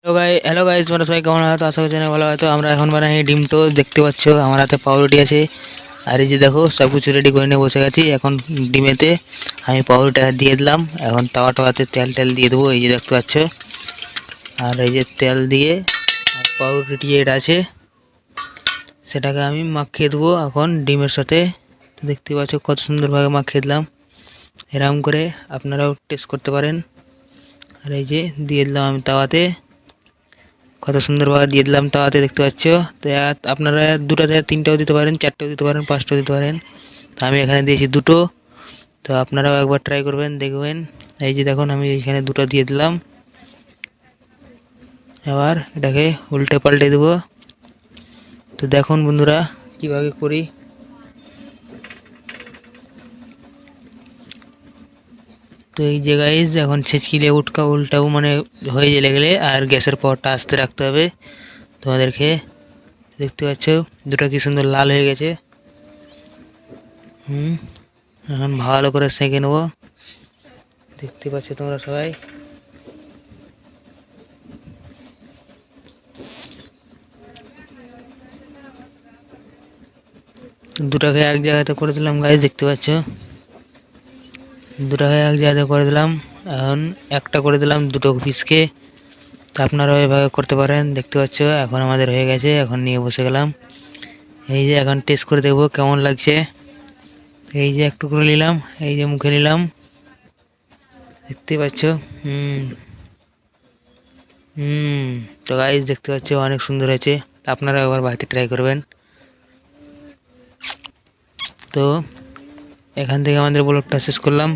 Hello guys, তোমরা সবাই কেমন আছো? আশা করছি অনেক ভালো আছো। আমরা এখন বানাই ডিম টোস্ট। দেখতে পাচ্ছ আমার হাতে পাউরুটি আছে, আর এই যে দেখো সব কিছু রেডি করে নিয়ে বসে গেছি। এখন ডিমেতে আমি পাউরুটিটা দিয়ে দিলাম। এখন তাওয়াতে তেল টেল দিয়ে দেবো, এই যে দেখতে পাচ্ছ। আর এই যে তেল দিয়ে আর পাউরুটি যেটা আছে সেটাকে আমি মাখিয়ে দেবো এখন ডিমের সাথে। দেখতে পাচ্ছ কত সুন্দরভাবে মাখিয়ে দিলাম। এরকম করে আপনারাও টেস্ট করতে পারেন। আর এই যে দিয়ে দিলাম আমি তাওয়াতে, কত সুন্দরভাবে দিয়ে দিলাম তাওয়াতে, দেখতে পাচ্ছ। তো আপনারা দুটো থেকে তিনটাও দিতে পারেন, চারটেও দিতে পারেন, পাঁচটাও দিতে পারেন। তো আমি এখানে দিয়েছি দুটো। তো আপনারাও একবার ট্রাই করবেন, দেখবেন। এই যে দেখুন আমি এখানে দুটো দিয়ে দিলাম। এবার এটাকে উল্টে পাল্টে দেবো। তো দেখুন বন্ধুরা কীভাবে করি। তো এই যে গাইস এখন ছেঁচকিলে উল্টাবো, মানে হয়ে গেলে আর গ্যাসের পাওয়ারটা আস্তে রাখতে হবে তোমাদেরকে। দেখতে পাচ্ছ দুটো কি সুন্দর লাল হয়ে গেছে। এখন ভালো করে সেঁকে নেব, দেখতে পাচ্ছ তোমরা সবাই। দুটাকে এক জায়গাতে করে দিলাম গাইস, দেখতে পাচ্ছ। দুটাকে এক জায়গাতে করে দিলাম। এখন একটা করে দিলাম দুটো পিসকে। তা আপনারাও এভাবে করতে পারেন, দেখতে পাচ্ছ। এখন আমাদের হয়ে গেছে, এখন নিয়ে বসে গেলাম। এই যে এখন টেস্ট করে দেখবো কেমন লাগছে। এই যে একটু করে নিলাম, এই যে মুখে নিলাম, দেখতে পাচ্ছ। হুম হুম তো গাইস দেখতে পাচ্ছ অনেক সুন্দর হয়েছে। আপনারা একবার বাড়িতে ট্রাই করবেন। তো এখান থেকে আমাদের ব্লগটা শেষ করলাম।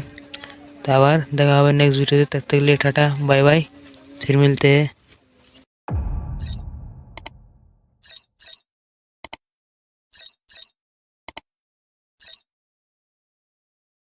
তো আবার দেখা হবে নেক্সট ভিডিওতে। তब तक के लिए टाटा बाय बाय, फिर मिलते हैं।